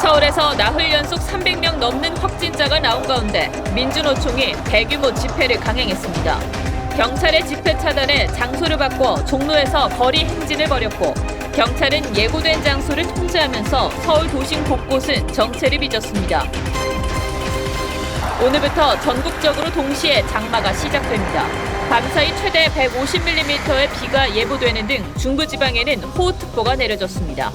서울에서 나흘 연속 300명 넘는 확진자가 나온 가운데 민주노총이 대규모 집회를 강행했습니다. 경찰의 집회 차단에 장소를 바꿔 종로에서 거리 행진을 벌였고 경찰은 예고된 장소를 통제하면서 서울 도심 곳곳은 정체를 빚었습니다. 오늘부터 전국적으로 동시에 장마가 시작됩니다. 밤사이 최대 150mm의 비가 예보되는 등 중부지방에는 호우특보가 내려졌습니다.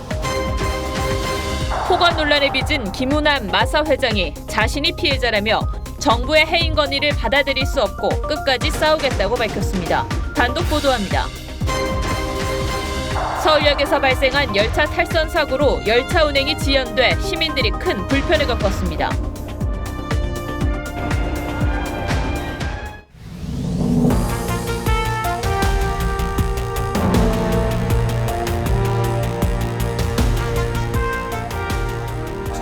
폭언 논란을 빚은 김우남 마사 회장이 자신이 피해자라며 정부의 해임 건의를 받아들일 수 없고 끝까지 싸우겠다고 밝혔습니다. 단독 보도합니다. 서울역에서 발생한 열차 탈선 사고로 열차 운행이 지연돼 시민들이 큰 불편을 겪었습니다.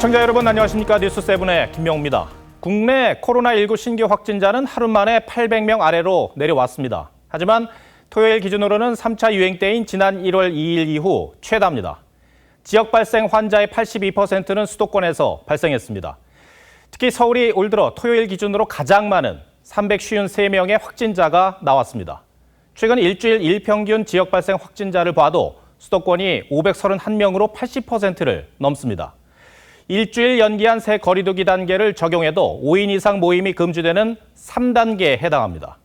시청자 여러분 안녕하십니까? 뉴스7의 김명우입니다. 국내 코로나19 신규 확진자는 하루 만에 800명 아래로 내려왔습니다. 하지만 토요일 기준으로는 3차 유행 때인 지난 1월 2일 이후 최다입니다. 지역 발생 환자의 82%는 수도권에서 발생했습니다. 특히 서울이 올 들어 토요일 기준으로 가장 많은 353명의 확진자가 나왔습니다. 최근 일주일 일평균 지역 발생 확진자를 봐도 수도권이 531명으로 80%를 넘습니다. 일주일 연기한 새 거리두기 단계를 적용해도 5인 이상 모임이 금지되는 3단계에 해당합니다.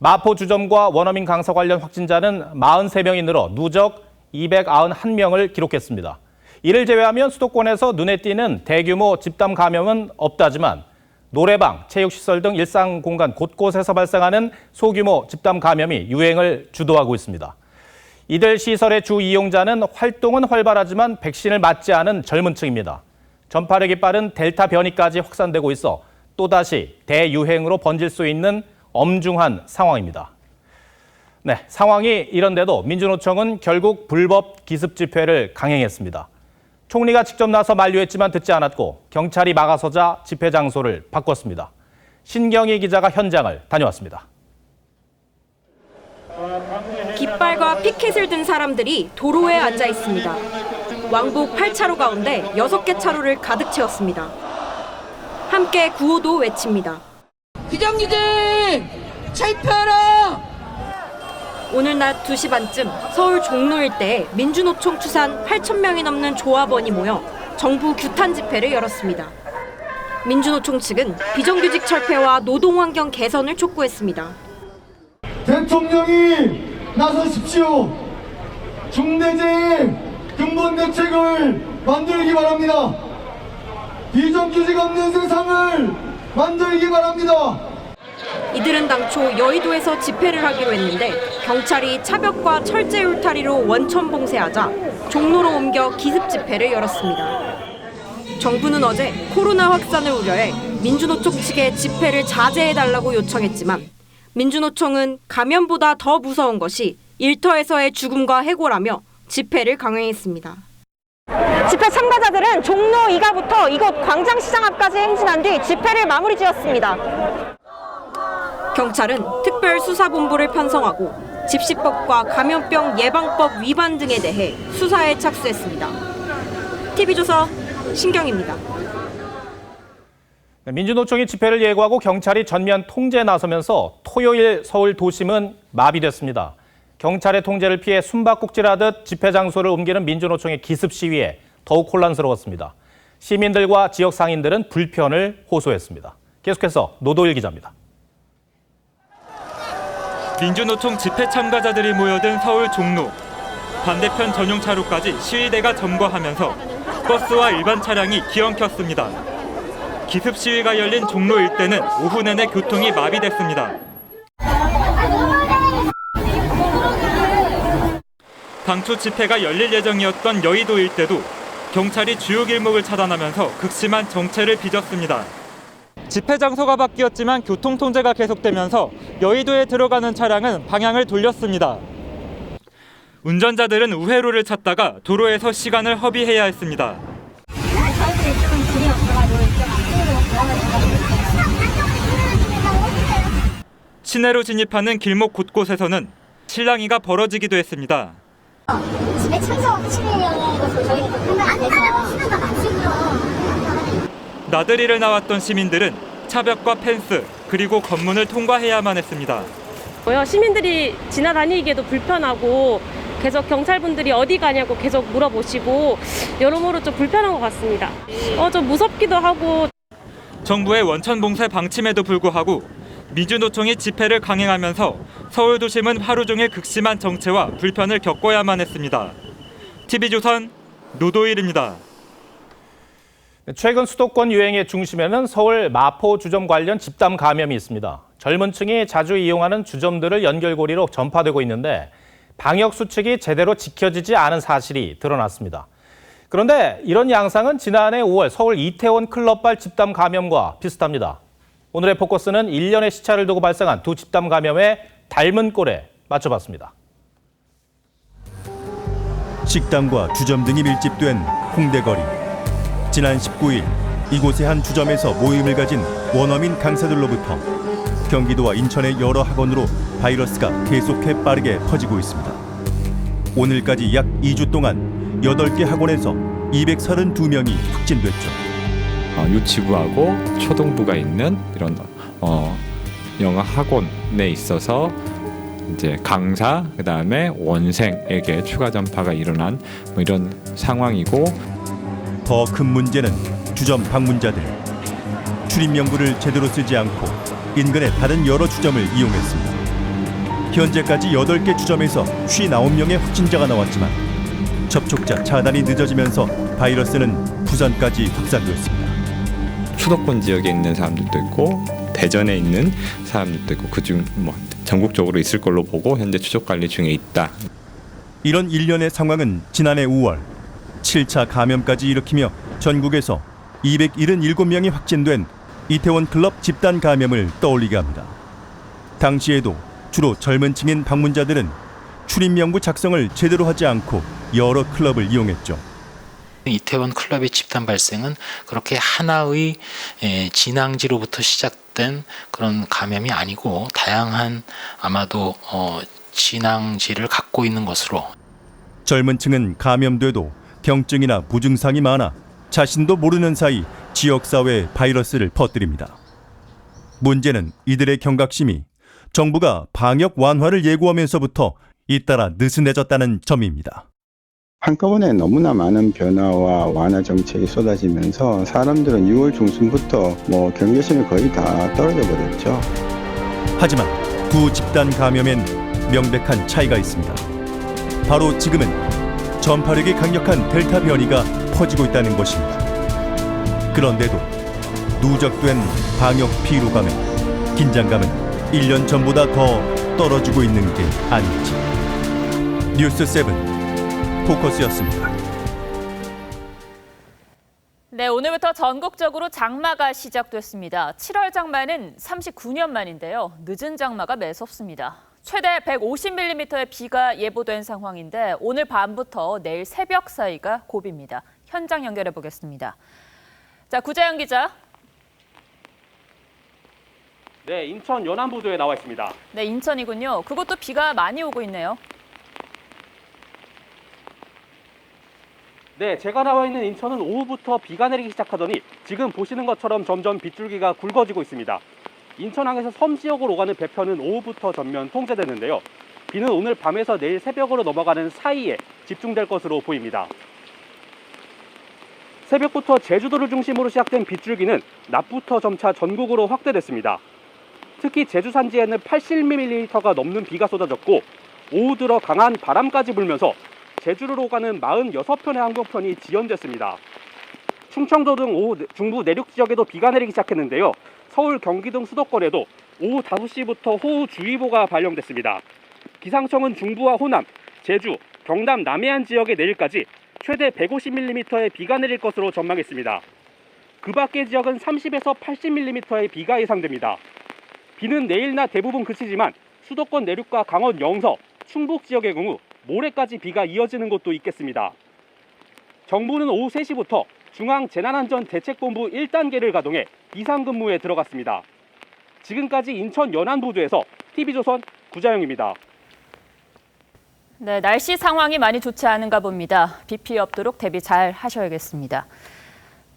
마포 주점과 원어민 강사 관련 확진자는 43명이 늘어 누적 291명을 기록했습니다. 이를 제외하면 수도권에서 눈에 띄는 대규모 집단 감염은 없다지만 노래방, 체육시설 등 일상 공간 곳곳에서 발생하는 소규모 집단 감염이 유행을 주도하고 있습니다. 이들 시설의 주 이용자는 활동은 활발하지만 백신을 맞지 않은 젊은 층입니다. 전파력이 빠른 델타 변이까지 확산되고 있어 또다시 대유행으로 번질 수 있는 엄중한 상황입니다. 네, 상황이 이런데도 민주노총은 결국 불법 기습 집회를 강행했습니다. 총리가 직접 나서 만류했지만 듣지 않았고 경찰이 막아서자 집회 장소를 바꿨습니다. 신경희 기자가 현장을 다녀왔습니다. 깃발과 피켓을 든 사람들이 도로에 앉아 있습니다. 왕복 8차로 가운데 6개 차로를 가득 채웠습니다. 함께 구호도 외칩니다. 비정규직 철폐하라! 오늘 낮 2시 반쯤 서울 종로 일대에 민주노총 추산 8,000명이 넘는 조합원이 모여 정부 규탄 집회를 열었습니다. 민주노총 측은 비정규직 철폐와 노동환경 개선을 촉구했습니다. 대통령이 나서십시오. 중대재해 근본 대책을 만들기 바랍니다. 비정규직 없는 세상을 만들기 바랍니다. 이들은 당초 여의도에서 집회를 하기로 했는데 경찰이 차벽과 철제 울타리로 원천 봉쇄하자 종로로 옮겨 기습 집회를 열었습니다. 정부는 어제 코로나 확산을 우려해 민주노총 측에 집회를 자제해달라고 요청했지만 민주노총은 감염보다 더 무서운 것이 일터에서의 죽음과 해고라며 집회를 강행했습니다. 집회 참가자들은 종로 2가부터 이곳 광장시장 앞까지 행진한 뒤 집회를 마무리 지었습니다. 경찰은 특별수사본부를 편성하고 집시법과 감염병 예방법 위반 등에 대해 수사에 착수했습니다. TV조선 신경입니다. 민주노총이 집회를 예고하고 경찰이 전면 통제에 나서면서 토요일 서울 도심은 마비됐습니다. 경찰의 통제를 피해 숨바꼭질하듯 집회 장소를 옮기는 민주노총의 기습 시위에 더욱 혼란스러웠습니다. 시민들과 지역 상인들은 불편을 호소했습니다. 계속해서 노도일 기자입니다. 민주노총 집회 참가자들이 모여든 서울 종로. 반대편 전용 차로까지 시위대가 점거하면서 버스와 일반 차량이 기엉켰습니다. 기습 시위가 열린 종로 일대는 오후 내내 교통이 마비됐습니다. 당초 집회가 열릴 예정이었던 여의도 일대도 경찰이 주요 길목을 차단하면서 극심한 정체를 빚었습니다. 집회 장소가 바뀌었지만 교통 통제가 계속되면서 여의도에 들어가는 차량은 방향을 돌렸습니다. 운전자들은 우회로를 찾다가 도로에서 시간을 허비해야 했습니다. 시내로 진입하는 길목 곳곳에서는 실랑이가 벌어지기도 했습니다. 집에 참석하시는 것을 저희가 보면 안 돼서 신호가 많습니다. 나들이를 나왔던 시민들은 차벽과 펜스 그리고 검문을 통과해야만 했습니다. 시민들이 지나다니기에도 불편하고 계속 경찰분들이 어디 가냐고 계속 물어보시고 여러모로 좀 불편한 것 같습니다. 좀 무섭기도 하고. 정부의 원천 봉쇄 방침에도 불구하고 민주노총이 집회를 강행하면서 서울 도심은 하루 종일 극심한 정체와 불편을 겪어야만 했습니다. TV조선 노도일입니다. 최근 수도권 유행의 중심에는 서울 마포 주점 관련 집단 감염이 있습니다. 젊은 층이 자주 이용하는 주점들을 연결고리로 전파되고 있는데 방역 수칙이 제대로 지켜지지 않은 사실이 드러났습니다. 그런데 이런 양상은 지난해 5월 서울 이태원 클럽발 집단 감염과 비슷합니다. 오늘의 포커스는 1년의 시차를 두고 발생한 두 집단 감염의 닮은 꼴에 맞춰봤습니다. 식당과 주점 등이 밀집된 홍대거리. 지난 19일 이곳의 한 주점에서 모임을 가진 원어민 강사들로부터 경기도와 인천의 여러 학원으로 바이러스가 계속해 빠르게 퍼지고 있습니다. 오늘까지 약 2주 동안 8개 학원에서 232명이 확진됐죠. 유치부하고 초등부가 있는 이런 영어 학원에 있어서 이제 강사 그다음에 원생에게 추가 전파가 일어난 이런 상황이고, 더 큰 문제는 주점 방문자들. 출입 명부를 제대로 쓰지 않고 인근의 다른 여러 주점을 이용했습니다. 현재까지 8개 주점에서 59명의 확진자가 나왔지만 접촉자 차단이 늦어지면서 바이러스는 부산까지 확산됐습니다. 수도권 지역에 있는 사람들도 있고 대전에 있는 사람들도 있고 그중 전국적으로 있을 걸로 보고 현재 추적 관리 중에 있다. 이런 일련의 상황은 지난해 5월 7차 감염까지 일으키며 전국에서 277명이 확진된 이태원 클럽 집단 감염을 떠올리게 합니다. 당시에도 주로 젊은 층인 방문자들은 출입 명부 작성을 제대로 하지 않고 여러 클럽을 이용했죠. 이태원 클럽의 집단 발생은 그렇게 하나의 진앙지로부터 시작된 그런 감염이 아니고 다양한 아마도 진앙지를 갖고 있는 것으로. 젊은 층은 감염돼도 경증이나 부증상이 많아 자신도 모르는 사이 지역사회에 바이러스를 퍼뜨립니다. 문제는 이들의 경각심이 정부가 방역 완화를 예고하면서부터 잇따라 느슨해졌다는 점입니다. 한꺼번에 너무나 많은 변화와 완화 정책이 쏟아지면서 사람들은 6월 중순부터 경계심이 거의 다 떨어져 버렸죠. 하지만 두 집단 감염엔 명백한 차이가 있습니다. 바로 지금은 전파력이 강력한 델타 변이가 퍼지고 있다는 것입니다. 그런데도 누적된 방역 피로감에 긴장감은 1년 전보다 더 떨어지고 있는 게 아닐지. 뉴스7 포커스였습니다. 네, 오늘부터 전국적으로 장마가 시작됐습니다. 7월 장마는 39년 만인데요. 늦은 장마가 매섭습니다. 최대 150mm의 비가 예보된 상황인데 오늘 밤부터 내일 새벽 사이가 고비입니다. 현장 연결해 보겠습니다. 자, 구자영 기자. 네, 인천 연안부두에 나와 있습니다. 네, 인천이군요. 그것도 비가 많이 오고 있네요. 네, 제가 나와 있는 인천은 오후부터 비가 내리기 시작하더니 지금 보시는 것처럼 점점 빗줄기가 굵어지고 있습니다. 인천항에서 섬 지역으로 오가는 배편은 오후부터 전면 통제되는데요. 비는 오늘 밤에서 내일 새벽으로 넘어가는 사이에 집중될 것으로 보입니다. 새벽부터 제주도를 중심으로 시작된 빗줄기는 낮부터 점차 전국으로 확대됐습니다. 특히 제주 산지에는 80mm가 넘는 비가 쏟아졌고 오후 들어 강한 바람까지 불면서 제주를 오가는 46편의 항공편이 지연됐습니다. 충청도 등 오후 중부 내륙 지역에도 비가 내리기 시작했는데요. 서울, 경기 등 수도권에도 오후 5시부터 호우주의보가 발령됐습니다. 기상청은 중부와 호남, 제주, 경남, 남해안 지역에 내일까지 최대 150mm의 비가 내릴 것으로 전망했습니다. 그 밖의 지역은 30에서 80mm의 비가 예상됩니다. 비는 내일 낮 대부분 그치지만 수도권 내륙과 강원 영서, 충북 지역의 경우 모레까지 비가 이어지는 곳도 있겠습니다. 정부는 오후 3시부터 중앙재난안전대책본부 1단계를 가동해 비상근무에 들어갔습니다. 지금까지 인천 연안부두에서 TV조선 구자영입니다. 네, 날씨 상황이 많이 좋지 않은가 봅니다. 비 피해 없도록 대비 잘 하셔야겠습니다.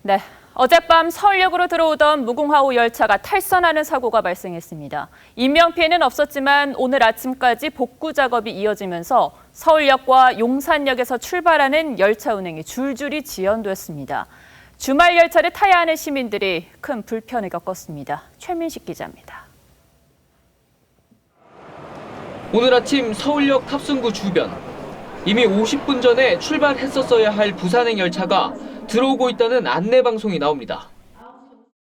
네, 어젯밤 서울역으로 들어오던 무궁화호 열차가 탈선하는 사고가 발생했습니다. 인명피해는 없었지만 오늘 아침까지 복구 작업이 이어지면서 서울역과 용산역에서 출발하는 열차 운행이 줄줄이 지연됐습니다. 주말 열차를 타야 하는 시민들이 큰 불편을 겪었습니다. 최민식 기자입니다. 오늘 아침 서울역 탑승구 주변. 이미 50분 전에 출발했었어야 할 부산행 열차가 들어오고 있다는 안내 방송이 나옵니다.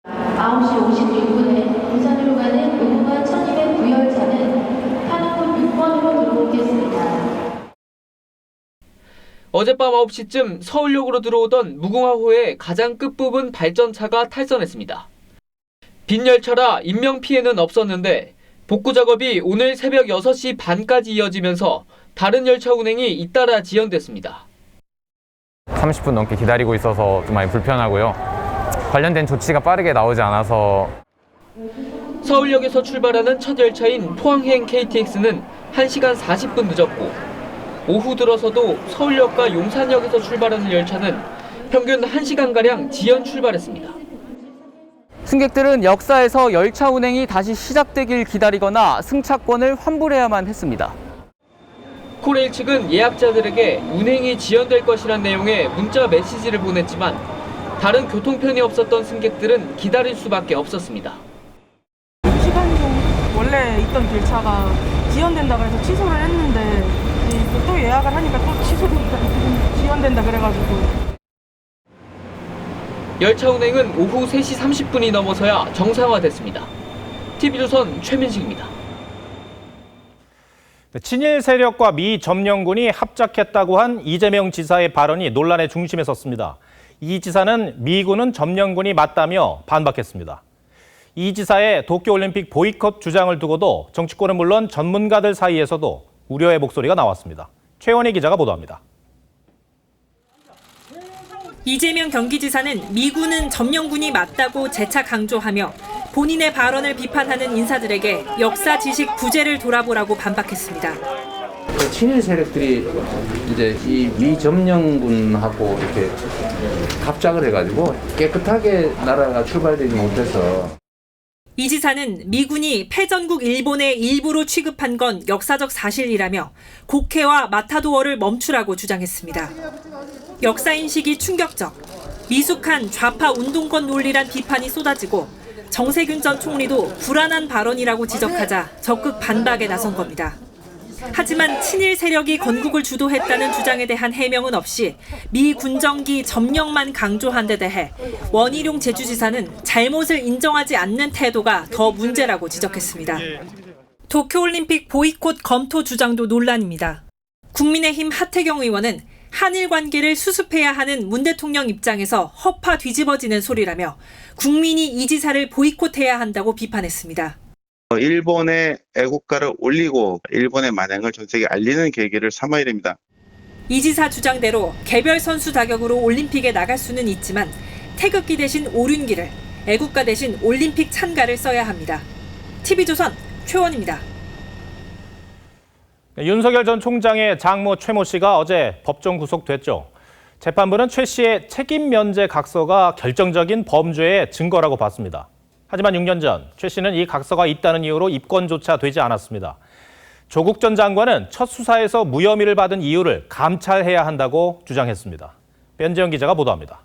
9시 56분에 부산으로 가는 무궁화 1209열차는 파란문 6번으로 들어오겠습니다. 어젯밤 9시쯤 서울역으로 들어오던 무궁화호의 가장 끝부분 발전차가 탈선했습니다. 빈 열차라 인명피해는 없었는데 복구 작업이 오늘 새벽 6시 반까지 이어지면서 다른 열차 운행이 잇따라 지연됐습니다. 30분 넘게 기다리고 있어서 좀 많이 불편하고요. 관련된 조치가 빠르게 나오지 않아서. 서울역에서 출발하는 첫 열차인 포항행 KTX는 1시간 40분 늦었고 오후 들어서도 서울역과 용산역에서 출발하는 열차는 평균 1시간가량 지연 출발했습니다. 승객들은 역사에서 열차 운행이 다시 시작되길 기다리거나 승차권을 환불해야만 했습니다. 코레일 측은 예약자들에게 운행이 지연될 것이란 내용의 문자 메시지를 보냈지만 다른 교통편이 없었던 승객들은 기다릴 수밖에 없었습니다. 2시간 정도 원래 있던 열차가 지연된다고 해서 취소를 했는데 또 예약을 하니까 또 지연된다 그래가지고. 열차 운행은 오후 3시 30분이 넘어서야 정상화됐습니다. TV조선 최민식입니다. 친일 세력과 미 점령군이 합작했다고 한 이재명 지사의 발언이 논란의 중심에 섰습니다. 이 지사는 미군은 점령군이 맞다며 반박했습니다. 이 지사의 도쿄올림픽 보이콧 주장을 두고도 정치권은 물론 전문가들 사이에서도 우려의 목소리가 나왔습니다. 최원희 기자가 보도합니다. 이재명 경기지사는 미군은 점령군이 맞다고 재차 강조하며 본인의 발언을 비판하는 인사들에게 역사 지식 부재를 돌아보라고 반박했습니다. 친일 세력들이 이제 이 미점령군하고 이렇게 합작을 해가지고 깨끗하게 나라가 출발되지 못해서. 이 지사는 미군이 패전국 일본의 일부로 취급한 건 역사적 사실이라며 국회와 마타도어를 멈추라고 주장했습니다. 역사인식이 충격적, 미숙한 좌파 운동권 논리란 비판이 쏟아지고 정세균 전 총리도 불안한 발언이라고 지적하자 적극 반박에 나선 겁니다. 하지만 친일 세력이 건국을 주도했다는 주장에 대한 해명은 없이 미 군정기 점령만 강조한 데 대해 원희룡 제주지사는 잘못을 인정하지 않는 태도가 더 문제라고 지적했습니다. 도쿄올림픽 보이콧 검토 주장도 논란입니다. 국민의힘 하태경 의원은 한일 관계를 수습해야 하는 문 대통령 입장에서 허파 뒤집어지는 소리라며 국민이 이 지사를 보이콧해야 한다고 비판했습니다. 일본의 애국가를 올리고 일본의 만행을 전 세계에 알리는 계기를 삼아야 됩니다. 이 지사 주장대로 개별 선수 자격으로 올림픽에 나갈 수는 있지만 태극기 대신 오륜기를, 애국가 대신 올림픽 찬가를 써야 합니다. TV조선 최원입니다. 윤석열 전 총장의 장모 최모 씨가 어제 법정 구속됐죠. 재판부는 최 씨의 책임 면제 각서가 결정적인 범죄의 증거라고 봤습니다. 하지만 6년 전 최 씨는 이 각서가 있다는 이유로 입건조차 되지 않았습니다. 조국 전 장관은 첫 수사에서 무혐의를 받은 이유를 감찰해야 한다고 주장했습니다. 변재영 기자가 보도합니다.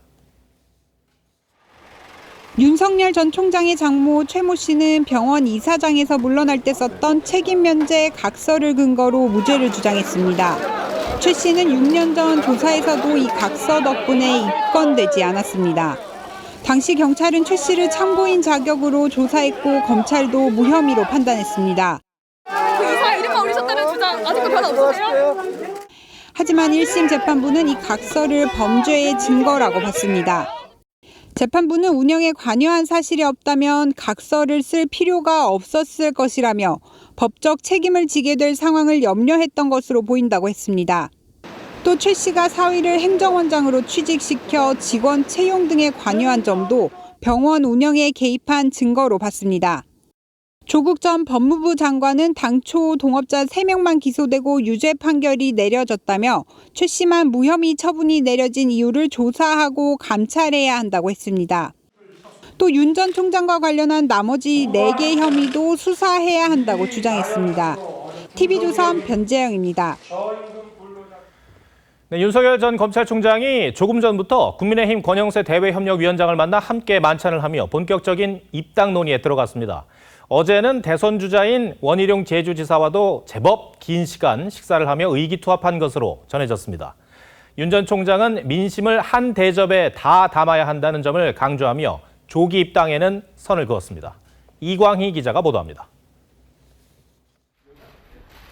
윤석열 전 총장의 장모 최모 씨는 병원 이사장에서 물러날 때 썼던 책임 면제 각서를 근거로 무죄를 주장했습니다. 최 씨는 6년 전 조사에서도 이 각서 덕분에 입건되지 않았습니다. 당시 경찰은 최 씨를 참고인 자격으로 조사했고 검찰도 무혐의로 판단했습니다. 그 이사 이름만 올리셨다는 주장 아직도 변화 없으세요? 하지만 1심 재판부는 이 각서를 범죄의 증거라고 봤습니다. 재판부는 운영에 관여한 사실이 없다면 각서를 쓸 필요가 없었을 것이라며 법적 책임을 지게 될 상황을 염려했던 것으로 보인다고 했습니다. 또 최 씨가 사위를 행정원장으로 취직시켜 직원 채용 등에 관여한 점도 병원 운영에 개입한 증거로 봤습니다. 조국 전 법무부 장관은 당초 동업자 3명만 기소되고 유죄 판결이 내려졌다며 최 씨만 무혐의 처분이 내려진 이유를 조사하고 감찰해야 한다고 했습니다. 또 윤 전 총장과 관련한 나머지 4개 혐의도 수사해야 한다고 주장했습니다. TV조선 변재영입니다. 네, 윤석열 전 검찰총장이 조금 전부터 국민의힘 권영세 대외협력위원장을 만나 함께 만찬을 하며 본격적인 입당 논의에 들어갔습니다. 어제는 대선 주자인 원희룡 제주지사와도 제법 긴 시간 식사를 하며 의기투합한 것으로 전해졌습니다. 윤 전 총장은 민심을 한 대접에 다 담아야 한다는 점을 강조하며 조기 입당에는 선을 그었습니다. 이광희 기자가 보도합니다.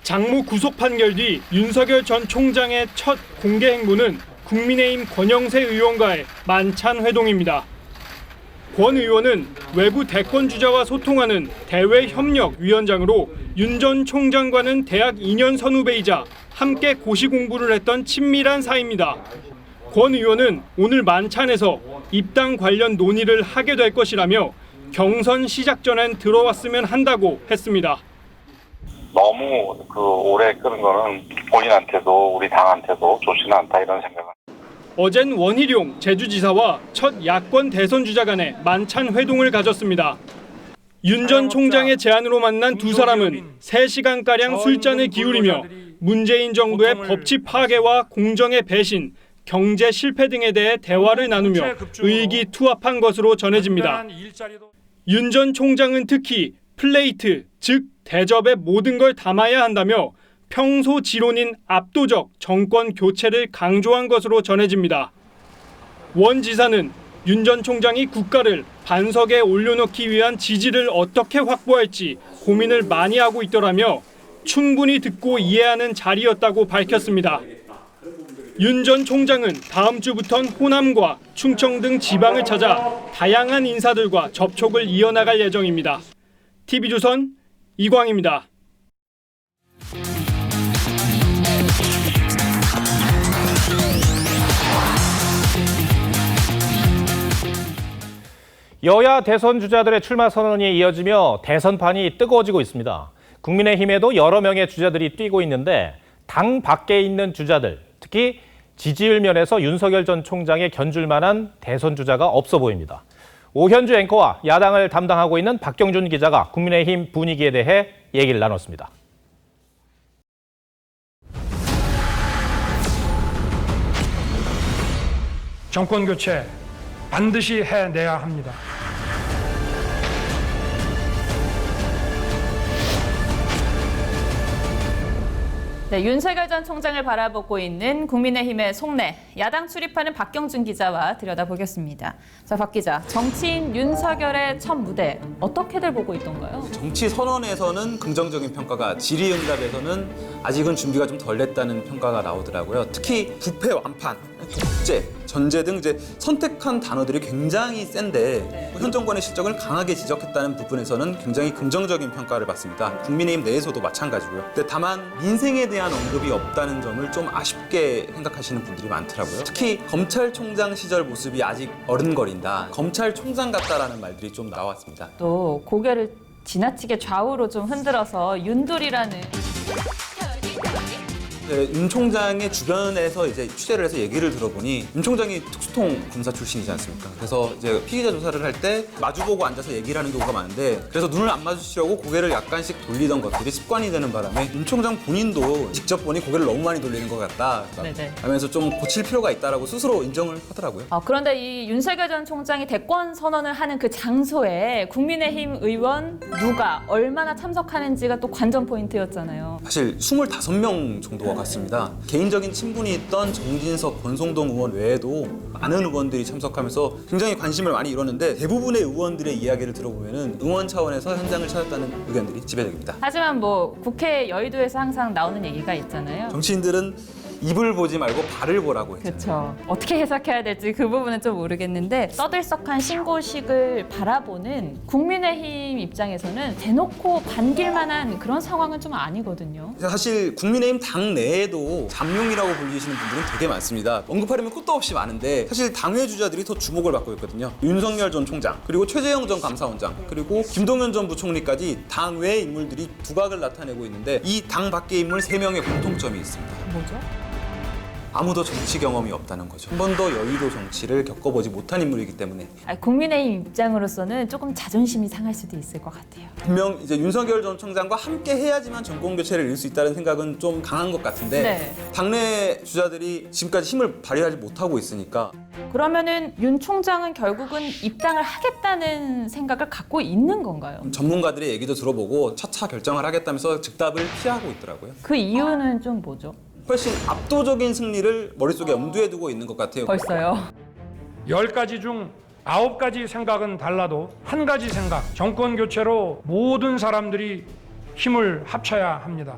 장모 구속 판결 뒤 윤석열 전 총장의 첫 공개 행보는 국민의힘 권영세 의원과의 만찬 회동입니다. 권 의원은 외부 대권 주자와 소통하는 대외협력위원장으로 윤 전 총장과는 대학 2년 선후배이자 함께 고시 공부를 했던 친밀한 사이입니다. 권 의원은 오늘 만찬에서 입당 관련 논의를 하게 될 것이라며 경선 시작 전엔 들어왔으면 한다고 했습니다. 너무 오래 끄는 거는 본인한테도 우리 당한테도 좋지는 않다 이런 생각은. 어젠 원희룡 제주지사와 첫 야권 대선 주자 간의 만찬 회동을 가졌습니다. 윤 전 총장의 제안으로 만난 두 사람은 3시간가량 술잔을 기울이며 문재인 정부의 법치 파괴와 공정의 배신, 경제 실패 등에 대해 대화를 나누며 의기투합한 것으로 전해집니다. 윤 전 총장은 특히 플레이트, 즉 대접에 모든 걸 담아야 한다며 평소 지론인 압도적 정권 교체를 강조한 것으로 전해집니다. 원 지사는 윤 전 총장이 국가를 반석에 올려놓기 위한 지지를 어떻게 확보할지 고민을 많이 하고 있더라며 충분히 듣고 이해하는 자리였다고 밝혔습니다. 윤 전 총장은 다음 주부턴 호남과 충청 등 지방을 찾아 다양한 인사들과 접촉을 이어나갈 예정입니다. TV조선 이광입니다. 여야 대선 주자들의 출마 선언이 이어지며 대선판이 뜨거워지고 있습니다. 국민의힘에도 여러 명의 주자들이 뛰고 있는데 당 밖에 있는 주자들, 특히 지지율 면에서 윤석열 전 총장에 견줄 만한 대선 주자가 없어 보입니다. 오현주 앵커와 야당을 담당하고 있는 박경준 기자가 국민의힘 분위기에 대해 얘기를 나눴습니다. 정권 교체 반드시 해내야 합니다. 네, 윤석열 전 총장을 바라보고 있는 국민의힘의 속내, 야당 출입하는 박경준 기자와 들여다보겠습니다. 자, 박 기자, 정치인 윤석열의 첫 무대 어떻게들 보고 있던가요? 정치 선언에서는 긍정적인 평가가, 질의응답에서는 아직은 준비가 좀 덜 됐다는 평가가 나오더라고요. 특히 부패 완판, 독재, 전제 등 이제 선택한 단어들이 굉장히 센데 현 정권의 실적을 강하게 지적했다는 부분에서는 굉장히 긍정적인 평가를 받습니다. 국민의힘 내에서도 마찬가지고요. 근데 다만 민생에 대한 언급이 없다는 점을 좀 아쉽게 생각하시는 분들이 많더라고요. 특히 검찰총장 시절 모습이 아직 어른거린다, 검찰총장 같다라는 말들이 좀 나왔습니다. 또 고개를 지나치게 좌우로 좀 흔들어서 윤돌이라는 윤 총장의 주변에서 이제 취재를 해서 얘기를 들어보니 윤 총장이 특수통 검사 출신이지 않습니까? 그래서 이제 피의자 조사를 할 때 마주보고 앉아서 얘기를 하는 경우가 많은데 그래서 눈을 안 마주치려고 고개를 약간씩 돌리던 것들이 습관이 되는 바람에 윤 총장 본인도 직접 보니 고개를 너무 많이 돌리는 것 같다 하면서 좀 고칠 필요가 있다라고 스스로 인정을 하더라고요. 그런데 이 윤석열 전 총장이 대권 선언을 하는 그 장소에 국민의힘 의원 누가 얼마나 참석하는지가 또 관전 포인트였잖아요. 사실 25명 정도가 같습니다. 개인적인 친분이 있던 정진석, 권성동 의원 외에도 많은 의원들이 참석하면서 굉장히 관심을 많이 이뤘는데 대부분의 의원들의 이야기를 들어보면은 의원 차원에서 현장을 찾았다는 의견들이 지배적입니다. 하지만 뭐 국회 여의도에서 항상 나오는 얘기가 있잖아요. 정치인들은 입을 보지 말고 발을 보라고 했잖아요. 그렇죠. 어떻게 해석해야 될지 그 부분은 좀 모르겠는데 떠들썩한 신고식을 바라보는 국민의힘 입장에서는 대놓고 반길 만한 그런 상황은 좀 아니거든요. 사실 국민의힘 당 내에도 잠룡이라고 불리시는 분들은 되게 많습니다. 언급하려면 끝도 없이 많은데 사실 당외 주자들이 더 주목을 받고 있거든요. 윤석열 전 총장, 그리고 최재형 전 감사원장, 그리고 김동연 전 부총리까지 당외 인물들이 두각을 나타내고 있는데 이 당 밖의 인물 3명의 공통점이 있습니다. 뭐죠? 아무도 정치 경험이 없다는 거죠. 한 번도 여의도 정치를 겪어보지 못한 인물이기 때문에 국민의힘 입장으로서는 조금 자존심이 상할 수도 있을 것 같아요. 분명 이제 윤석열 전 총장과 함께 해야지만 정권 교체를 이룰 수 있다는 생각은 좀 강한 것 같은데 네. 당내 주자들이 지금까지 힘을 발휘하지 못하고 있으니까 그러면은 윤 총장은 결국은 입당을 하겠다는 생각을 갖고 있는 건가요? 전문가들의 얘기도 들어보고 차차 결정을 하겠다면서 즉답을 피하고 있더라고요. 그 이유는 좀 뭐죠? 훨씬 압도적인 승리를 머릿속에 염두에 두고 있는 것 같아요. 벌써요? 10가지 중 9가지 생각은 달라도 한 가지 생각, 정권 교체로 모든 사람들이 힘을 합쳐야 합니다.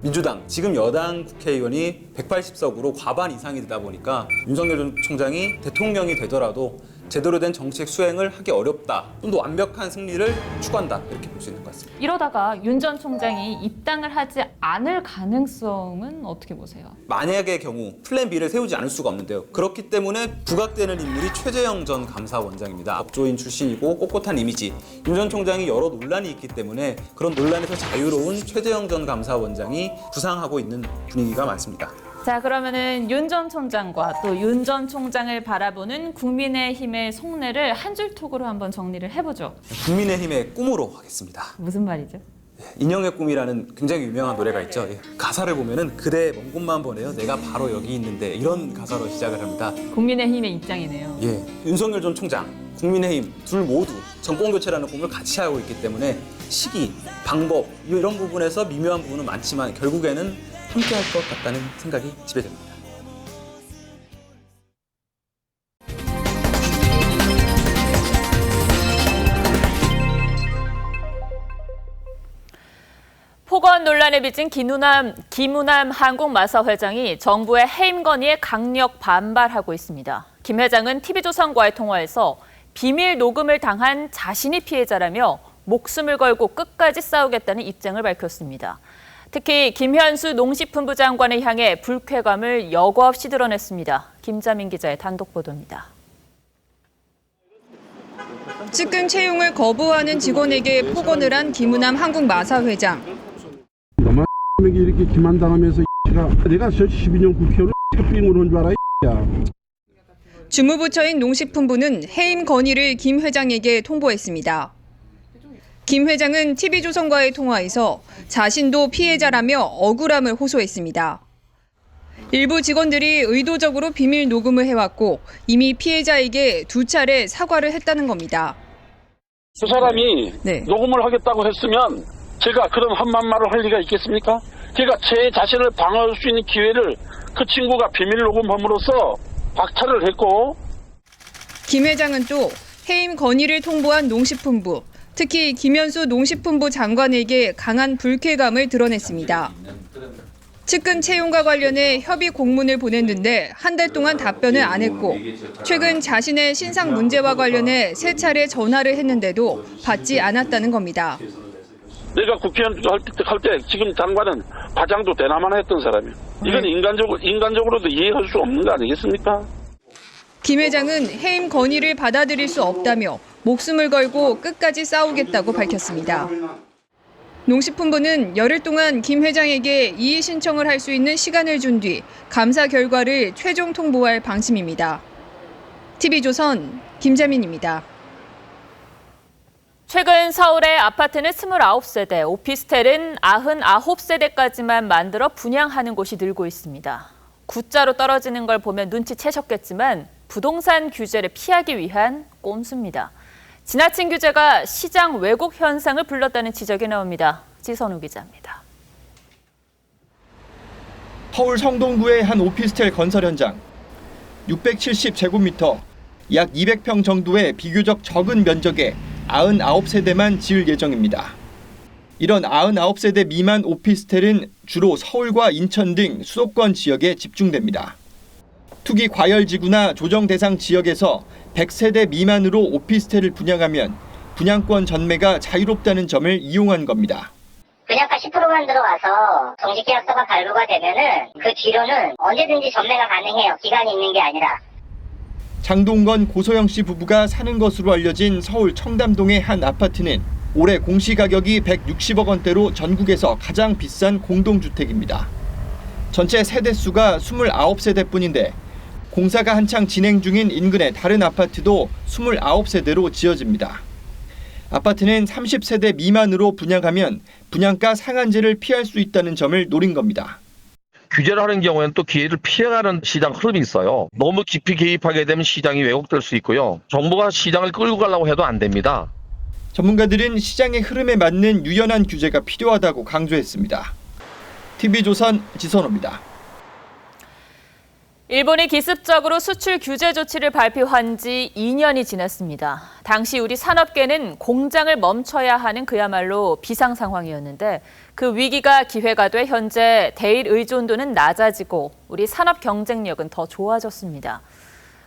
민주당, 지금 여당 국회의원이 180석으로 과반 이상이 되다 보니까 윤석열 전 총장이 대통령이 되더라도 제대로 된 정책 수행을 하기 어렵다. 좀 더 완벽한 승리를 추구한다. 이렇게 볼 수 있는 것 같습니다. 이러다가 윤 전 총장이 입당을 하지 않을 가능성은 어떻게 보세요? 만약의 경우 플랜 B를 세우지 않을 수가 없는데요. 그렇기 때문에 부각되는 인물이 최재형 전 감사원장입니다. 법조인 출신이고 꼿꼿한 이미지. 윤 전 총장이 여러 논란이 있기 때문에 그런 논란에서 자유로운 최재형 전 감사원장이 부상하고 있는 분위기가 많습니다. 자, 그러면은 윤 전 총장과 또 윤 전 총장을 바라보는 국민의힘의 속내를 한 줄 톡으로 한번 정리를 해보죠. 국민의힘의 꿈으로 하겠습니다. 무슨 말이죠? 인형의 꿈이라는 굉장히 유명한 노래가 있죠. 가사를 보면은 그대 먼 곳만 보내요. 내가 바로 여기 있는데 이런 가사로 시작을 합니다. 국민의힘의 입장이네요. 예, 윤석열 전 총장, 국민의힘 둘 모두 정권 교체라는 꿈을 같이 하고 있기 때문에 시기, 방법 이런 부분에서 미묘한 부분은 많지만 결국에는 함께할 것 같다는 생각이 지배됩니다. 폭언 논란에 빚은 김우남 한국마사 회장이 정부의 해임 건의에 강력 반발하고 있습니다. 김 회장은 TV조선과의 통화에서 비밀 녹음을 당한 자신이 피해자라며 목숨을 걸고 끝까지 싸우겠다는 입장을 밝혔습니다. 특히 김현수 농식품부 장관을 향해 불쾌감을 여과 없이 드러냈습니다. 김자민 기자의 단독 보도입니다. 측근 채용을 거부하는 직원에게 폭언을 한 김우남 한국마사 회장. 너만 이렇게 기만당하면서 내가 저 12년 국회의원 빙으로 온 줄 알아. 주무부처인 농식품부는 해임 건의를 김 회장에게 통보했습니다. 김 회장은 TV조선과의 통화에서 자신도 피해자라며 억울함을 호소했습니다. 일부 직원들이 의도적으로 비밀 녹음을 해왔고 이미 피해자에게 2차례 사과를 했다는 겁니다. 그 사람이 녹음을 하겠다고 했으면 제가 그런 험한 말을 할 리가 있겠습니까? 제가 제 자신을 방어할 수 있는 기회를 그 친구가 비밀 녹음함으로써 박탈을 했고. 김 회장은 또 해임 건의를 통보한 농식품부, 특히 김현수 농식품부 장관에게 강한 불쾌감을 드러냈습니다. 측근 채용과 관련해 협의 공문을 보냈는데 한 달 동안 답변을 안 했고 최근 자신의 신상 문제와 관련해 3차례 전화를 했는데도 받지 않았다는 겁니다. 내가 국회의원 할 때 지금 장관은 과장도 대나마나 했던 사람이에요. 이건 인간적으로도 이해할 수 없는 거 아니겠습니까? 김 회장은 해임 건의를 받아들일 수 없다며 목숨을 걸고 끝까지 싸우겠다고 밝혔습니다. 농식품부는 열흘 동안 김 회장에게 이의 신청을 할 수 있는 시간을 준 뒤 감사 결과를 최종 통보할 방침입니다. TV조선 김자민입니다. 최근 서울의 아파트는 29세대, 오피스텔은 99세대까지만 만들어 분양하는 곳이 늘고 있습니다. 구자로 떨어지는 걸 보면 눈치채셨겠지만 부동산 규제를 피하기 위한 꼼수입니다. 지나친 규제가 시장 왜곡 현상을 불렀다는 지적이 나옵니다. 지선우 기자입니다. 서울 성동구의 한 오피스텔 건설 현장. 670제곱미터, 약 200평 정도의 비교적 적은 면적에 99세대만 지을 예정입니다. 이런 99세대 미만 오피스텔은 주로 서울과 인천 등 수도권 지역에 집중됩니다. 투기 과열지구나 조정 대상 지역에서 100세대 미만으로 오피스텔을 분양하면 분양권 전매가 자유롭다는 점을 이용한 겁니다. 분양가 10%만 들어와서 정식계약서가 발부가 되면은 그 뒤로는 언제든지 전매가 가능해요. 기간이 있는 게 아니라. 장동건, 고소영 씨 부부가 사는 것으로 알려진 서울 청담동의 한 아파트는 올해 공시가격이 160억 원대로 전국에서 가장 비싼 공동주택입니다. 전체 세대수가 29세대뿐인데 공사가 한창 진행 중인 인근의 다른 아파트도 29세대로 지어집니다. 아파트는 30세대 미만으로 분양하면 분양가 상한제를 피할 수 있다는 점을 노린 겁니다. 규제를 하는 경우에는 또 기회를 피해가는 시장 흐름이 있어요. 너무 깊이 개입하게 되면 시장이 왜곡될 수 있고요. 정부가 시장을 끌고 가려고 해도 안 됩니다. 전문가들은 시장의 흐름에 맞는 유연한 규제가 필요하다고 강조했습니다. TV조선 지선호입니다. 일본이 기습적으로 수출 규제 조치를 발표한 지 2년이 지났습니다. 당시 우리 산업계는 공장을 멈춰야 하는 그야말로 비상 상황이었는데 그 위기가 기회가 돼 현재 대일 의존도는 낮아지고 우리 산업 경쟁력은 더 좋아졌습니다.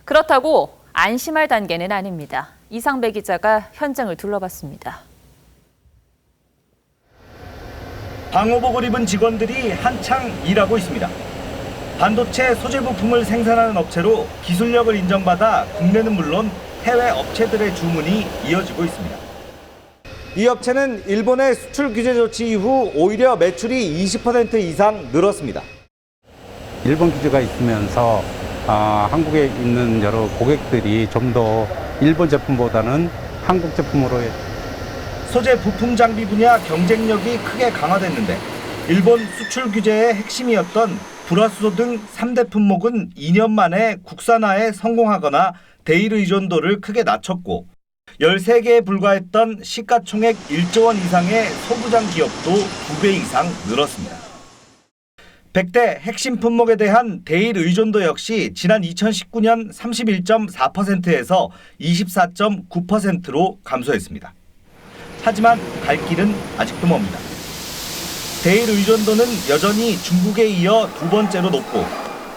그렇다고 안심할 단계는 아닙니다. 이상배 기자가 현장을 둘러봤습니다. 방호복을 입은 직원들이 한창 일하고 있습니다. 반도체 소재 부품을 생산하는 업체로 기술력을 인정받아 국내는 물론 해외 업체들의 주문이 이어지고 있습니다. 이 업체는 일본의 수출 규제 조치 이후 오히려 매출이 20% 이상 늘었습니다. 일본 규제가 있으면서 한국에 있는 여러 고객들이 좀 더 일본 제품보다는 한국 제품으로 소재 부품 장비 분야 경쟁력이 크게 강화됐는데 일본 수출 규제의 핵심이었던 불화수소 등 3대 품목은 2년 만에 국산화에 성공하거나 대일 의존도를 크게 낮췄고 13개에 불과했던 시가총액 1조 원 이상의 소부장 기업도 2배 이상 늘었습니다. 100대 핵심 품목에 대한 대일 의존도 역시 지난 2019년 31.4%에서 24.9%로 감소했습니다. 하지만 갈 길은 아직도 멉니다. 대일 의존도는 여전히 중국에 이어 두 번째로 높고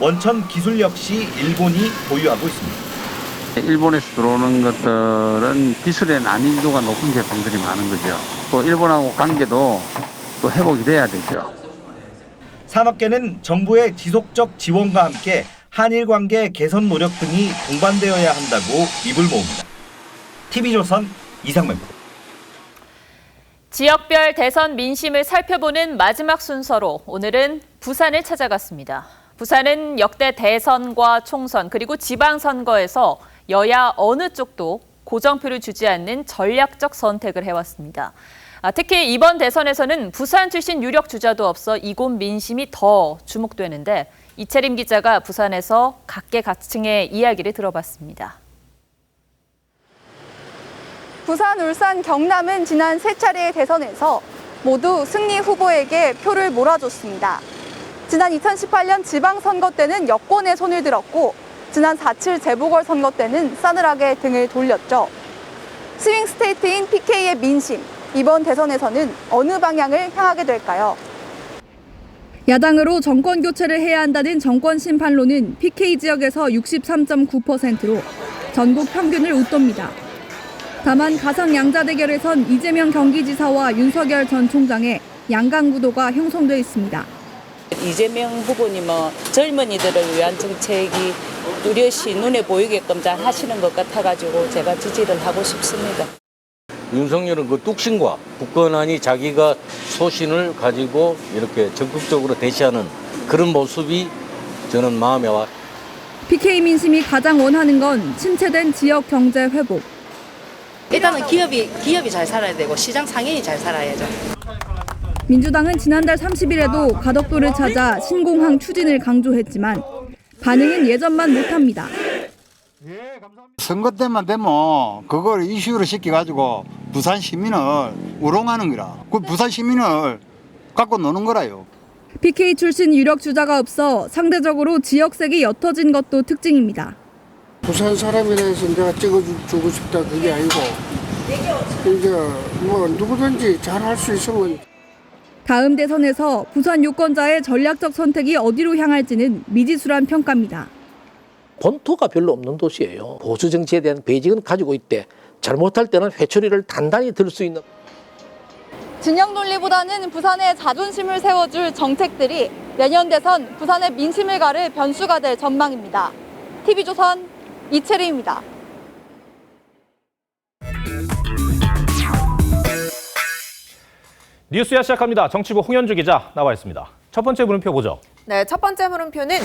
원천 기술 역시 일본이 보유하고 있습니다. 일본에서 들어오는 것들은 기술의 난이도가 높은 제품들이 많은 거죠. 또 일본하고 관계도 또 회복이 돼야 되죠. 산업계는 정부의 지속적 지원과 함께 한일 관계 개선 노력 등이 동반되어야 한다고 입을 모읍니다. TV조선 이상배입니다. 지역별 대선 민심을 살펴보는 마지막 순서로 오늘은 부산을 찾아갔습니다. 부산은 역대 대선과 총선 그리고 지방선거에서 여야 어느 쪽도 고정표를 주지 않는 전략적 선택을 해왔습니다. 특히 이번 대선에서는 부산 출신 유력 주자도 없어 이곳 민심이 더 주목되는데 이채림 기자가 부산에서 각계각층의 이야기를 들어봤습니다. 부산, 울산, 경남은 지난 세 차례의 대선에서 모두 승리 후보에게 표를 몰아줬습니다. 지난 2018년 지방선거 때는 여권에 손을 들었고 지난 4.7 재보궐선거 때는 싸늘하게 등을 돌렸죠. 스윙 스테이트인 PK의 민심, 이번 대선에서는 어느 방향을 향하게 될까요? 야당으로 정권 교체를 해야 한다는 정권 심판론은 PK 지역에서 63.9%로 전국 평균을 웃돕니다. 다만 가상 양자 대결에선 이재명 경기지사와 윤석열 전 총장의 양강 구도가 형성돼 있습니다. 이재명 후보님은 젊은이들을 위한 정책이 뚜렷이 눈에 보이게끔 잘 하시는 것 같아가지고 제가 지지를 하고 싶습니다. 윤석열은 그 뚝심과 굳건하니 자기가 소신을 가지고 이렇게 적극적으로 대시하는 그런 모습이 저는 마음에 와. PK 민심이 가장 원하는 건 침체된 지역 경제 회복. 일단은 기업이 잘 살아야 되고 시장 상인이 잘 살아야죠. 민주당은 지난달 30일에도 가덕도를 찾아 신공항 추진을 강조했지만 반응은 예전만 못합니다. 선거 때만 되면 그걸 이슈로 시켜가지고 부산 시민을 우롱하는 거라. 그 부산 시민을 갖고 노는 거라요. PK 출신 유력 주자가 없어 상대적으로 지역색이 옅어진 것도 특징입니다. 부산 사람이라서 내가 찍어주고 싶다 그게 아니고 이제 뭐 누구든지 잘할 수 있으면. 다음 대선에서 부산 유권자의 전략적 선택이 어디로 향할지는 미지수란 평가입니다. 본토가 별로 없는 도시예요. 보수 정치에 대한 베이직은 가지고 있대. 잘못할 때는 회초리를 단단히 들 수 있는. 진영 논리보다는 부산의 자존심을 세워줄 정책들이 내년 대선 부산의 민심을 가를 변수가 될 전망입니다. TV조선 이채리입니다. 뉴스야 시작합니다. 정치부 홍현주 기자 나와 있습니다. 첫 번째 물음표 보죠. 네, 첫 번째 물음표는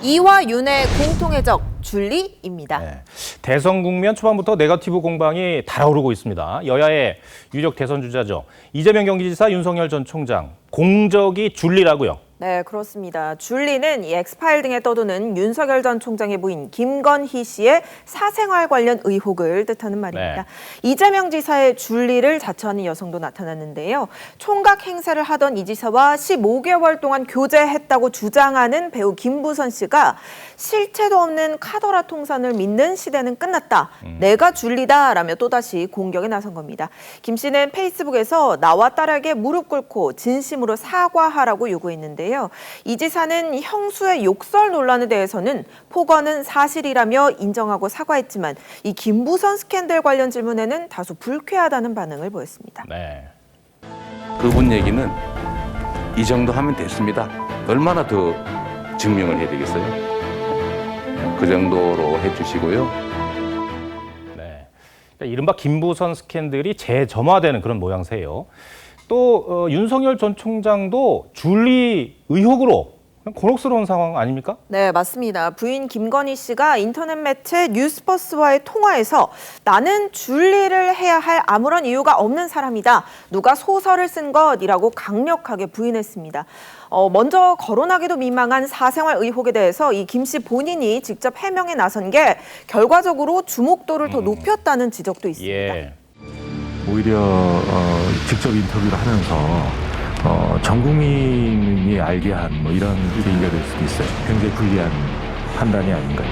이와 윤의 공통의 적 줄리입니다. 네, 대선 국면 초반부터 네거티브 공방이 달아오르고 있습니다. 여야의 유력 대선 주자죠. 이재명 경기지사, 윤석열 전 총장, 공적이 줄리라고요. 네, 그렇습니다. 줄리는 이 엑스파일 등에 떠도는 윤석열 전 총장의 부인 김건희 씨의 사생활 관련 의혹을 뜻하는 말입니다. 네. 이재명 지사의 줄리를 자처하는 여성도 나타났는데요. 총각 행세를 하던 이 지사와 15개월 동안 교제했다고 주장하는 배우 김부선 씨가 실체도 없는 카더라 통산을 믿는 시대는 끝났다. 내가 줄리다라며 또다시 공격에 나선 겁니다. 김 씨는 페이스북에서 나와 딸에게 무릎 꿇고 진심으로 사과하라고 요구했는데요. 이 지사는 형수의 욕설 논란에 대해서는 폭언은 사실이라며 인정하고 사과했지만 이 김부선 스캔들 관련 질문에는 다소 불쾌하다는 반응을 보였습니다. 네. 그분 얘기는 이 정도 하면 됐습니다. 얼마나 더 증명을 해야 되겠어요? 그 정도로 해주시고요. 네. 그러니까 이른바 김부선 스캔들이 재점화되는 그런 모양새예요. 또 윤석열 전 총장도 줄리 의혹으로 곤혹스러운 상황 아닙니까? 네, 맞습니다. 부인 김건희 씨가 인터넷 매체 뉴스버스와의 통화에서 나는 줄리를 해야 할 아무런 이유가 없는 사람이다. 누가 소설을 쓴 것이라고 강력하게 부인했습니다. 먼저 거론하기도 민망한 사생활 의혹에 대해서 이 김 씨 본인이 직접 해명에 나선 게 결과적으로 주목도를 더 높였다는 지적도 있습니다. 예. 오히려 직접 인터뷰를 하면서 전 국민이 알게 한 뭐 이런 얘기가 될 수도 있어요. 굉장히 불리한 판단이 아닌가요?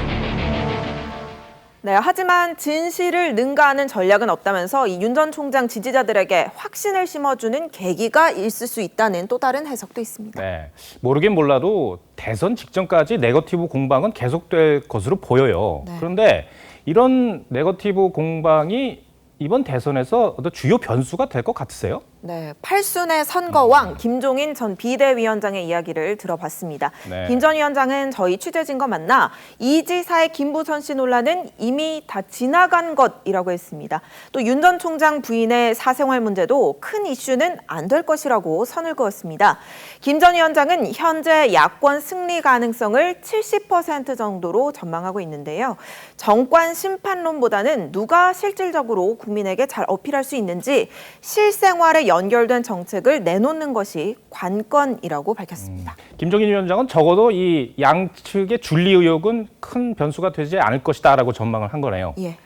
네, 하지만 진실을 능가하는 전략은 없다면서 이 윤 전 총장 지지자들에게 확신을 심어주는 계기가 있을 수 있다는 또 다른 해석도 있습니다. 네, 모르긴 몰라도 대선 직전까지 네거티브 공방은 계속될 것으로 보여요. 네. 그런데 이런 네거티브 공방이 이번 대선에서 어떤 주요 변수가 될 것 같으세요? 네, 8순의 선거왕 김종인 전 비대위원장의 이야기를 들어봤습니다. 네. 김 전 위원장은 저희 취재진과 만나 이 지사의 김부선 씨 논란은 이미 다 지나간 것이라고 했습니다. 또 윤 전 총장 부인의 사생활 문제도 큰 이슈는 안 될 것이라고 선을 그었습니다. 김 전 위원장은 현재 야권 승리 가능성을 70% 정도로 전망하고 있는데요. 정권 심판론보다는 누가 실질적으로 국민에게 잘 어필할 수 있는지 실생활에 연결된 정책을 내놓는 것이 관건이라고 밝혔습니다. 김종인 위원장은 적어도 이 양측의 줄리 의혹은 큰 변수가 되지 않을 것이다라고 전망을 한 거네요. 예.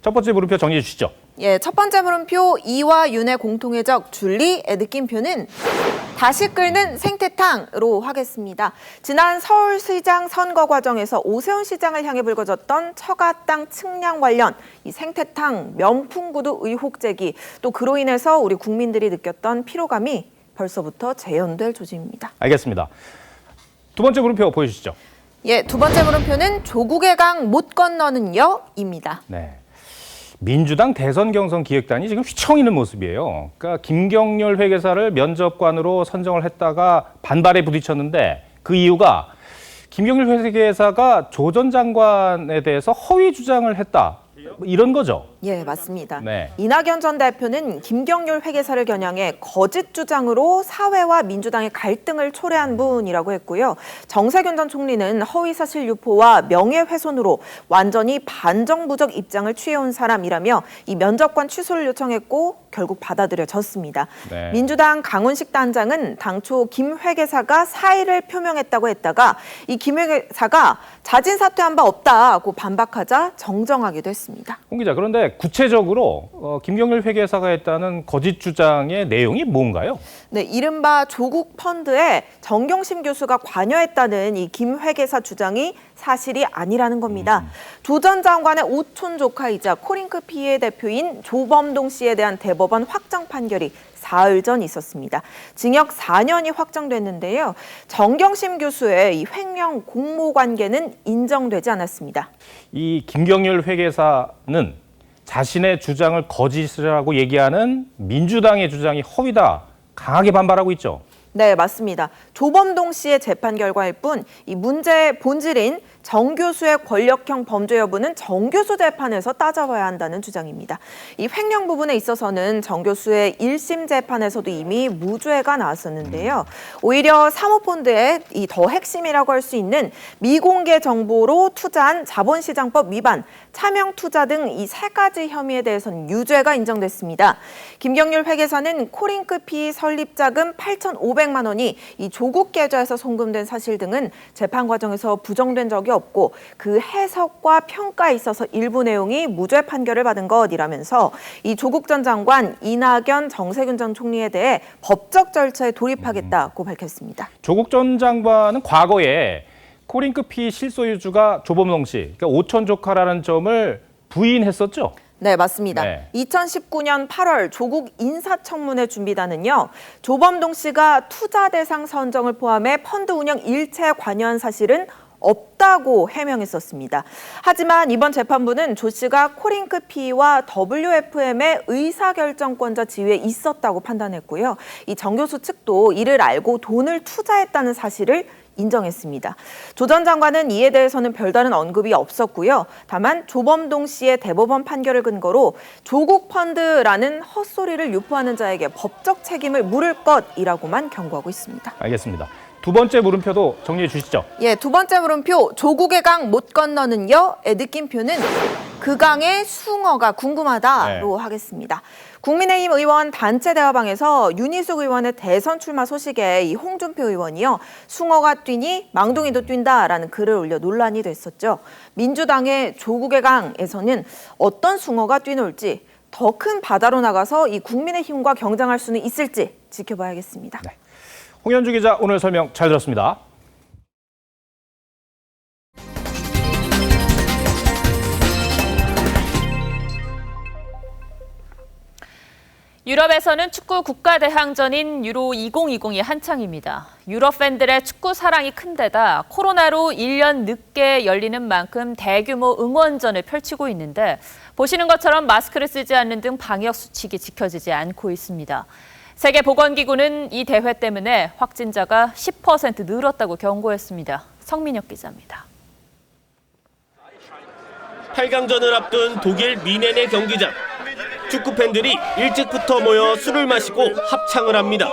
첫 번째 물음표 정리해 주시죠. 예, 첫 번째 물음표 이와 윤의 공통의 적 줄리의 느낌표는 다시 끓는 생태탕으로 하겠습니다. 지난 서울시장 선거 과정에서 오세훈 시장을 향해 불거졌던 처가 땅 측량 관련 이 생태탕 명품구두 의혹 제기, 또 그로 인해서 우리 국민들이 느꼈던 피로감이 벌써부터 재현될 조짐입니다. 알겠습니다. 두 번째 물음표 보여주시죠. 예, 두 번째 물음표는 조국의 강 못 건너는 여입니다. 네. 민주당 대선 경선 기획단이 지금 휘청이는 모습이에요. 그러니까 김경률 회계사를 면접관으로 선정을 했다가 반발에 부딪혔는데 그 이유가 김경률 회계사가 조 전 장관에 대해서 허위 주장을 했다. 이런 거죠. 예, 맞습니다. 네. 이낙연 전 대표는 김경률 회계사를 겨냥해 거짓 주장으로 사회와 민주당의 갈등을 초래한 분이라고 했고요. 정세균 전 총리는 허위사실 유포와 명예훼손으로 완전히 반정부적 입장을 취해온 사람이라며 이 면접관 취소를 요청했고 결국 받아들여졌습니다. 네. 민주당 강훈식 단장은 당초 김 회계사가 사의를 표명했다고 했다가 이 김 회계사가 자진 사퇴한 바 없다고 반박하자 정정하기도 했습니다. 있습니다. 홍 기자, 그런데 구체적으로 김경률 회계사가 했다는 거짓 주장의 내용이 뭔가요? 네, 이른바 조국 펀드에 정경심 교수가 관여했다는 이 김 회계사 주장이 사실이 아니라는 겁니다. 조 전 장관의 오촌 조카이자 코링크 피해 대표인 조범동 씨에 대한 대법원 확정 판결이 사흘 전 있었습니다. 징역 4년이 확정됐는데요. 정경심 교수의 이 횡령 공모 관계는 인정되지 않았습니다. 이 김경률 회계사는 자신의 주장을 거짓이라고 얘기하는 민주당의 주장이 허위다, 강하게 반발하고 있죠. 네, 맞습니다. 조범동 씨의 재판 결과일 뿐 이 문제의 본질인 정 교수의 권력형 범죄 여부는 정 교수 재판에서 따져봐야 한다는 주장입니다. 이 횡령 부분에 있어서는 정 교수의 1심 재판에서도 이미 무죄가 나왔었는데요. 오히려 사모펀드의 이 더 핵심이라고 할 수 있는 미공개 정보로 투자한 자본시장법 위반, 차명 투자 등 이 세 가지 혐의에 대해서는 유죄가 인정됐습니다. 김경률 회계사는 코링크피 설립자금 8,500만 원이 이 조국 계좌에서 송금된 사실 등은 재판 과정에서 부정된 적이 없고 그 해석과 평가에 있어서 일부 내용이 무죄 판결을 받은 것이라면서 이 조국 전 장관, 이낙연, 정세균 전 총리에 대해 법적 절차에 돌입하겠다고 밝혔습니다. 조국 전 장관은 과거에 코링크피 실소유주가 조범동 씨, 그러니까 오촌 조카라는 점을 부인했었죠? 네, 맞습니다. 2019년 8월 조국 인사청문회 준비단은요, 조범동 씨가 투자 대상 선정을 포함해 펀드 운영 일체에 관여한 사실은 없다고 해명했었습니다. 하지만 이번 재판부는 조 씨가 코링크피와 WFM의 의사결정권자 지위에 있었다고 판단했고요. 이 정 교수 측도 이를 알고 돈을 투자했다는 사실을 인정했습니다. 조 전 장관은 이에 대해서는 별다른 언급이 없었고요. 다만 조범동 씨의 대법원 판결을 근거로 조국 펀드라는 헛소리를 유포하는 자에게 법적 책임을 물을 것이라고만 경고하고 있습니다. 알겠습니다. 두 번째 물음표도 정리해 주시죠. 예, 두 번째 물음표, 조국의 강 못 건너는요? 의 느낌표는 그 강의 숭어가 궁금하다로 하겠습니다. 국민의힘 의원 단체 대화방에서 윤희숙 의원의 대선 출마 소식에 이 홍준표 의원이요, 숭어가 뛰니 망둥이도 뛴다라는 글을 올려 논란이 됐었죠. 민주당의 조국의 강에서는 어떤 숭어가 뛰놀지, 더 큰 바다로 나가서 이 국민의힘과 경쟁할 수는 있을지 지켜봐야겠습니다. 네. 홍현주 기자, 오늘 설명 잘 들었습니다. 유럽에서는 축구 국가대항전인 유로 2020이 한창입니다. 유럽 팬들의 축구 사랑이 큰 데다 코로나로 1년 늦게 열리는 만큼 대규모 응원전을 펼치고 있는데 보시는 것처럼 마스크를 쓰지 않는 등 방역 수칙이 지켜지지 않고 있습니다. 세계보건기구는 이 대회 때문에 확진자가 10% 늘었다고 경고했습니다. 성민혁 기자입니다. 8강전을 앞둔 독일 미넨의 경기장. 축구 팬들이 일찍부터 모여 술을 마시고 합창을 합니다.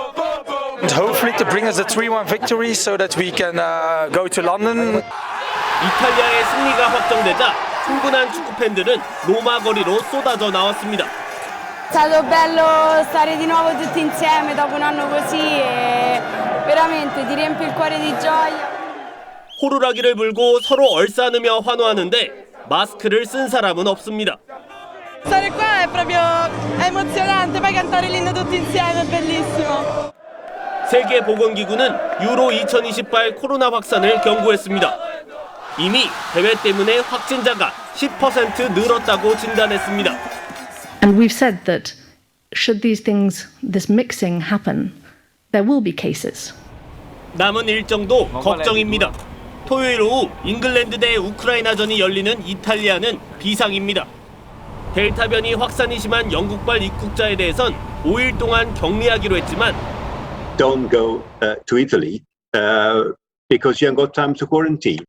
Hopefully to bring us a 3-1 victory so that we can go to London. 이탈리아의 승리가 확정되자 흥분한 축구 팬들은 로마 거리로 쏟아져 나왔습니다. È stato bello stare di nuovo tutti insieme dopo un anno così e veramente ti riempie il cuore di gioia. 호루라기를 불고 서로 얼싸안으며 환호하는데 마스크를 쓴 사람은 없습니다. Stare qua è proprio emozionante, poi cantare l'inno tutti insieme è bellissimo. 세계보건기구는 유로 2028 코로나 확산을 경고했습니다. 이미 대회 때문에 확진자가 10% 늘었다고 진단했습니다. And we've said that should this mixing happen, there will be cases. 남은 일정도 걱정입니다. 토요일 오후 잉글랜드 대 우크라이나전이 열리는 이탈리아는 비상입니다. 델타 변이 확산이 심한 영국발 입국자에 대해선 5일 동안 격리하기로 했지만 Don't go to Italy because you haven't got time to quarantine.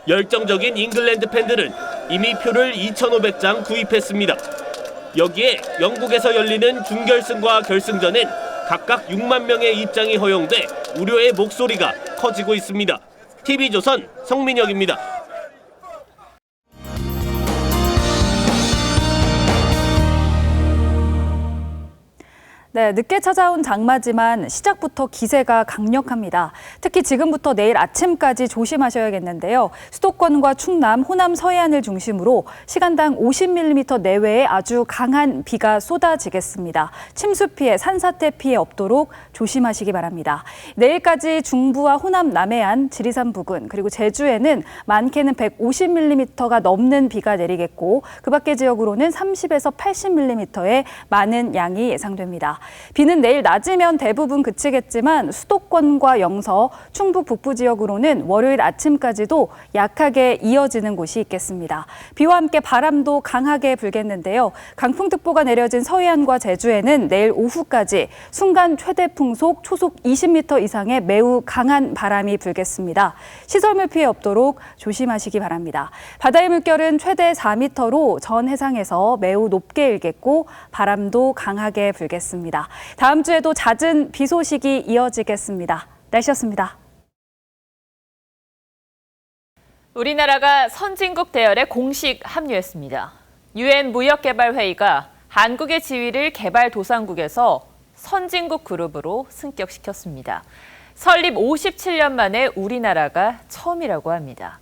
열정적인 잉글랜드 팬들은 이미 표를 2,500장 구입했습니다. 여기에 영국에서 열리는 준결승과 결승전엔 각각 6만 명의 입장이 허용돼 우려의 목소리가 커지고 있습니다. TV조선 성민혁입니다. 네, 늦게 찾아온 장마지만 시작부터 기세가 강력합니다. 특히 지금부터 내일 아침까지 조심하셔야겠는데요. 수도권과 충남, 호남 서해안을 중심으로 시간당 50mm 내외의 아주 강한 비가 쏟아지겠습니다. 침수 피해, 산사태 피해 없도록 조심하시기 바랍니다. 내일까지 중부와 호남 남해안, 지리산 부근, 그리고 제주에는 많게는 150mm가 넘는 비가 내리겠고 그 밖의 지역으로는 30에서 80mm의 많은 양이 예상됩니다. 비는 내일 낮이면 대부분 그치겠지만 수도권과 영서, 충북 북부 지역으로는 월요일 아침까지도 약하게 이어지는 곳이 있겠습니다. 비와 함께 바람도 강하게 불겠는데요. 강풍특보가 내려진 서해안과 제주에는 내일 오후까지 순간 최대 풍속 초속 20m 이상의 매우 강한 바람이 불겠습니다. 시설물 피해 없도록 조심하시기 바랍니다. 바다의 물결은 최대 4m로 전 해상에서 매우 높게 일겠고 바람도 강하게 불겠습니다. 다음 주에도 잦은 비 소식이 이어지겠습니다. 날씨였습니다. 우리나라가 선진국 대열에 공식 합류했습니다. UN 무역개발회의가 한국의 지위를 개발도상국에서 선진국 그룹으로 승격시켰습니다. 설립 57년 만에 우리나라가 처음이라고 합니다.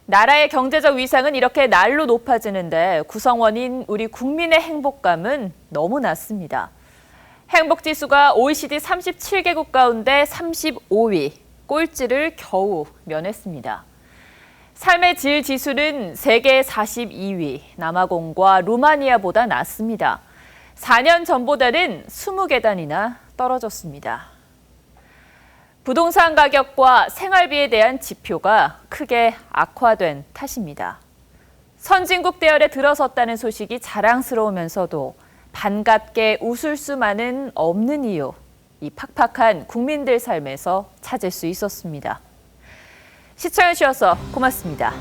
나라의 경제적 위상은 이렇게 날로 높아지는데 구성원인 우리 국민의 행복감은 너무 낮습니다. 행복지수가 OECD 37개국 가운데 35위, 꼴찌를 겨우 면했습니다. 삶의 질 지수는 세계 42위, 남아공과 루마니아보다 낮습니다. 4년 전보다는 20계단이나 떨어졌습니다. 부동산 가격과 생활비에 대한 지표가 크게 악화된 탓입니다. 선진국 대열에 들어섰다는 소식이 자랑스러우면서도 반갑게 웃을 수만은 없는 이유, 이 팍팍한 국민들 삶에서 찾을 수 있었습니다. 시청해주셔서 고맙습니다.